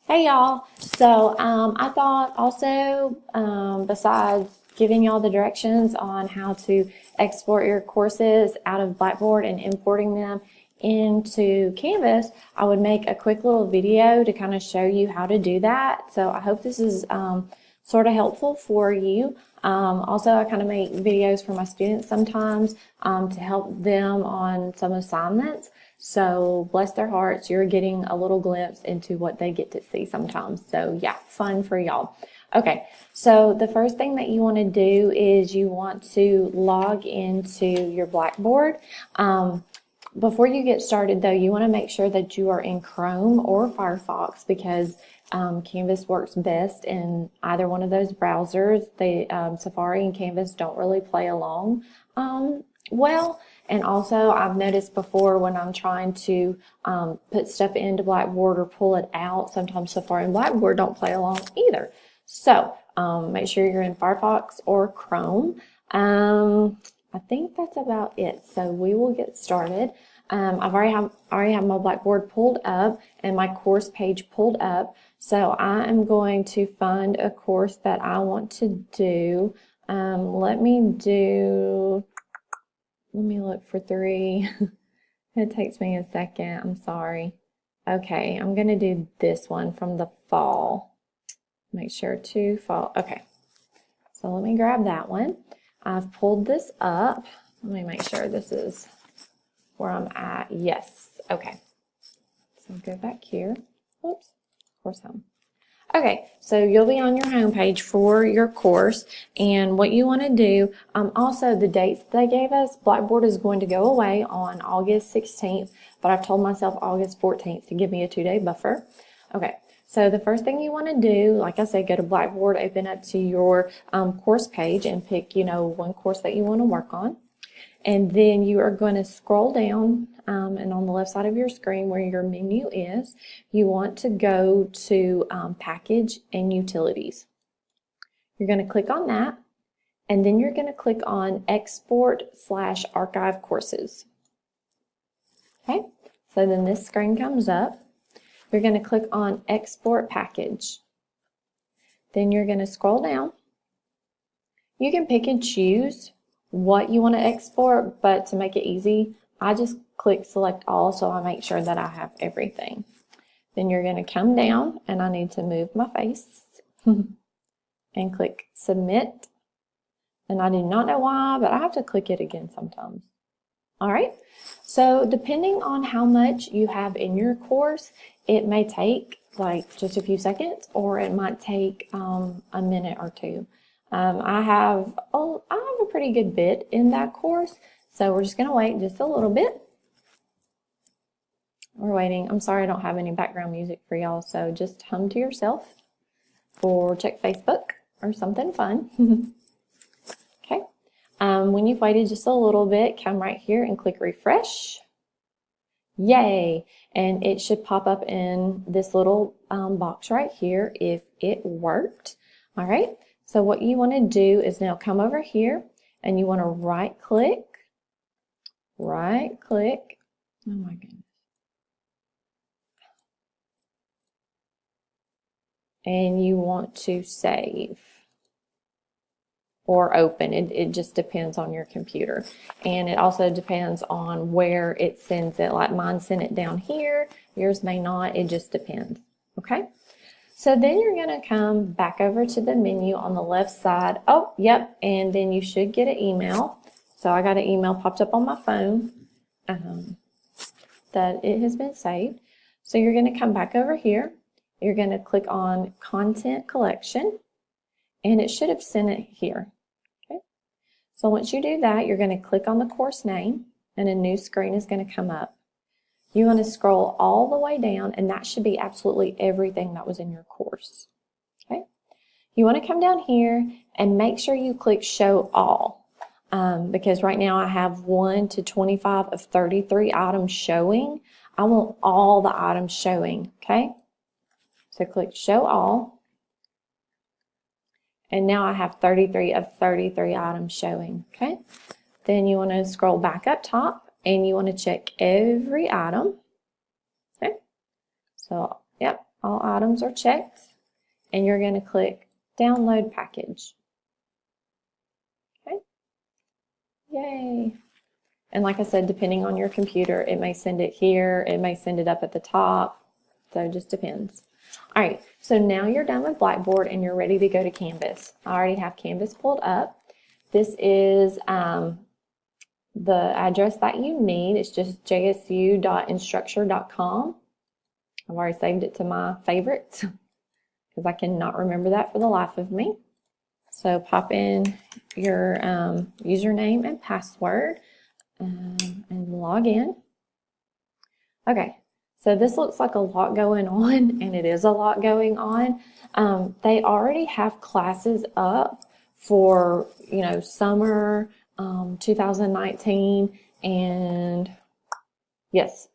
Hey y'all. I thought also, besides giving y'all the directions on how to export your courses out of Blackboard and importing them into Canvas, I would make a quick little video to kind of show you how to do that. So I hope this is sort of helpful for you. Also, I kind of make videos for my students sometimes to help them on some assignments. So bless their hearts, you're getting a little glimpse into what they get to see sometimes. So yeah, fun for y'all. Okay, so the first thing that you want to do is you want to log into your Blackboard. Before you get started though, you want to make sure that you are in Chrome or Firefox because Canvas works best in either one of those browsers. Safari and Canvas don't really play along well. And also, I've noticed before when I'm trying to put stuff into Blackboard or pull it out, sometimes Safari and Blackboard don't play along either. So make sure you're in Firefox or Chrome. I think that's about it. So we will get started. I've already have my Blackboard pulled up and my course page pulled up. So I am going to find a course that I want to do. Let me look for 3. It takes me a second. I'm sorry. Okay, I'm going to do this one from the fall. Make sure to fall. Okay, so let me grab that one. I've pulled this up. Let me make sure this is where I'm at. Yes. Okay. So go back here. Oops. Course home. Okay, so you'll be on your home page for your course, and what you want to do, also the dates they gave us, Blackboard is going to go away on August 16th, but I've told myself August 14th to give me a 2-day buffer. Okay, so the first thing you want to do, like I said, go to Blackboard, open up to your course page and pick, one course that you want to work on. And then you are going to scroll down, and on the left side of your screen where your menu is, you want to go to Package and Utilities. You're going to click on that, and then you're going to click on Export/Archive Courses. Okay, so then this screen comes up. You're going to click on Export Package. Then you're going to scroll down. You can pick and choose what you want to export, but to make it easy, I just click select all so I make sure that I have everything. Then you're going to come down, and I need to move my face and click submit. And I do not know why, but I have to click it again sometimes. All right, so depending on how much you have in your course, it may take like just a few seconds, or it might take a minute or two. I have a pretty good bit in that course, so we're just going to wait just a little bit. We're waiting. I'm sorry I don't have any background music for y'all, so just hum to yourself or check Facebook or something fun. Okay. When you've waited just a little bit, come right here and click refresh. Yay! And it should pop up in this little box right here if it worked. All right. So what you want to do is now come over here and you want to right click. Oh my goodness. And you want to save or open. It just depends on your computer. And it also depends on where it sends it. Like mine sent it down here. Yours may not. It just depends. Okay. So then you're going to come back over to the menu on the left side. Oh, yep. And then you should get an email. So I got an email popped up on my phone that it has been saved. So you're going to come back over here. You're going to click on Content Collection, and it should have sent it here. Okay. So once you do that, you're going to click on the course name, and a new screen is going to come up. You want to scroll all the way down, and that should be absolutely everything that was in your course. Okay. You want to come down here and make sure you click Show All, because right now I have 1 to 25 of 33 items showing. I want all the items showing. Okay. So click Show All, and now I have 33 of 33 items showing. Okay. Then you want to scroll back up top, and you want to check every item. Okay. So, yep, All items are checked, and you're going to click Download Package. Okay. Yay. And like I said, depending on your computer, it may send it here, it may send it up at the top, so it just depends. All right, so now you're done with Blackboard and you're ready to go to Canvas. I already have Canvas pulled up. This is the address that you need. It's just jsu.instructure.com. I've already saved it to my favorites because I cannot remember that for the life of me. So pop in your username and password and log in. Okay, so this looks like a lot going on, and it is a lot going on. They already have classes up for, you know, summer 2019 and yes,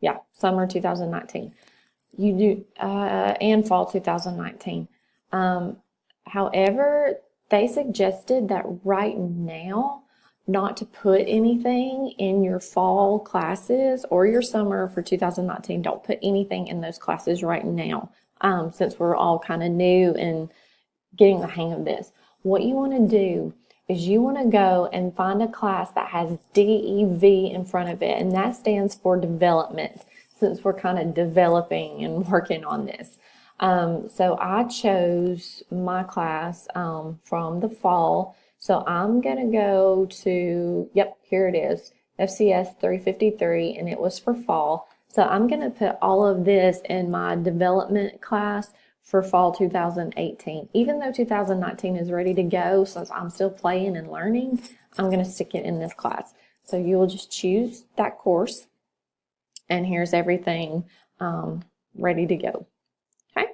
yeah, summer 2019. You do and fall 2019. However, they suggested that right now not to put anything in your fall classes or your summer for 2019. Don't put anything in those classes right now, since we're all kind of new and getting the hang of this. What you want to do is you want to go and find a class that has DEV in front of it, and that stands for development, since we're kind of developing and working on this. So I chose my class from the fall. So I'm going to go to, yep, here it is, FCS 353, and it was for fall. So I'm going to put all of this in my development class for fall 2018. Even though 2019 is ready to go, since I'm still playing and learning, I'm going to stick it in this class. So you will just choose that course, and here's everything ready to go. Okay.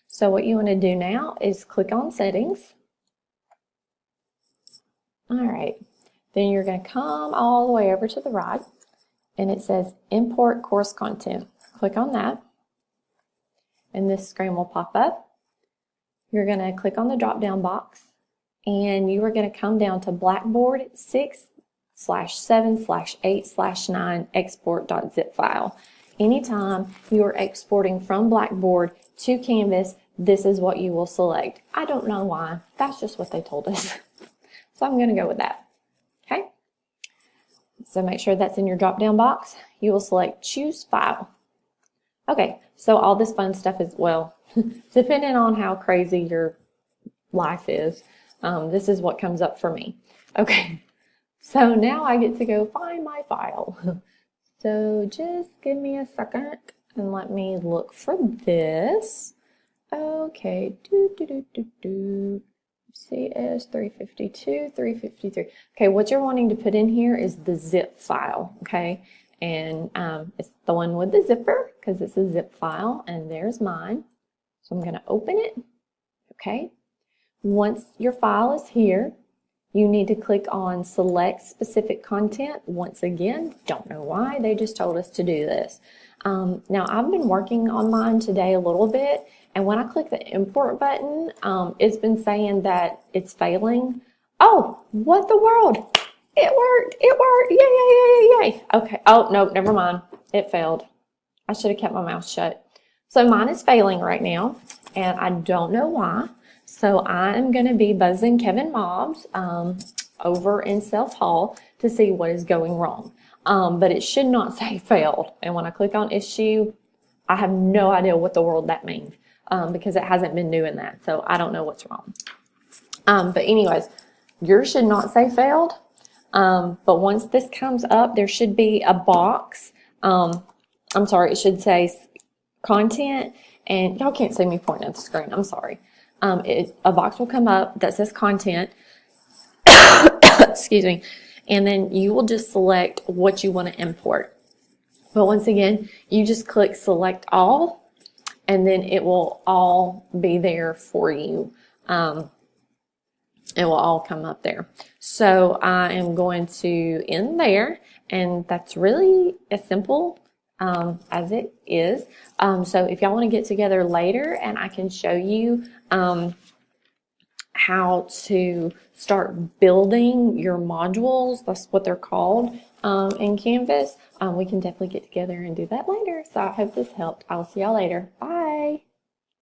So what you want to do now is click on Settings. All right, then you're going to come all the way over to the right, and it says Import Course Content. Click on that, and this screen will pop up. You're going to click on the drop-down box, and you are going to come down to Blackboard 6/7/8/9 export.zip file. Anytime you are exporting from Blackboard to Canvas, this is what you will select. I don't know why. That's just what they told us. So I'm going to go with that. Okay. So make sure that's in your drop-down box. You will select Choose File. Okay. So all this fun stuff is, well, depending on how crazy your life is, this is what comes up for me. Okay. So now I get to go find my file. So just give me a second and let me look for this. Okay. CS 352, 353. Okay, what you're wanting to put in here is the zip file, okay? And it's the one with the zipper because it's a zip file, and there's mine. So I'm going to open it, okay? Once your file is here, you need to click on Select Specific Content. Once again, don't know why, they just told us to do this. Now, I've been working on mine today a little bit, and when I click the import button, it's been saying that it's failing. Oh, what the world? It worked. It worked. Yay, yay, yay, yay, yay. Okay. Oh, no, never mind. It failed. I should have kept my mouth shut. So mine is failing right now, and I don't know why. So I'm going to be buzzing Kevin Mobbs over in Self Hall to see what is going wrong. But it should not say failed. And when I click on issue, I have no idea what the world that means. Because it hasn't been doing that. So I don't know what's wrong. But anyways, yours should not say failed. But once this comes up, there should be a box. I'm sorry, it should say content. And y'all can't see me pointing at the screen. I'm sorry. A box will come up that says content. Excuse me. And then you will just select what you want to import. But once again, you just click select all. And then it will all be there for you. It will all come up there. So I am going to end there. And that's really as simple as it is. So if y'all want to get together later and I can show you how to start building your modules, that's what they're called, in Canvas, we can definitely get together and do that later. So I hope this helped. I'll see y'all later. Bye.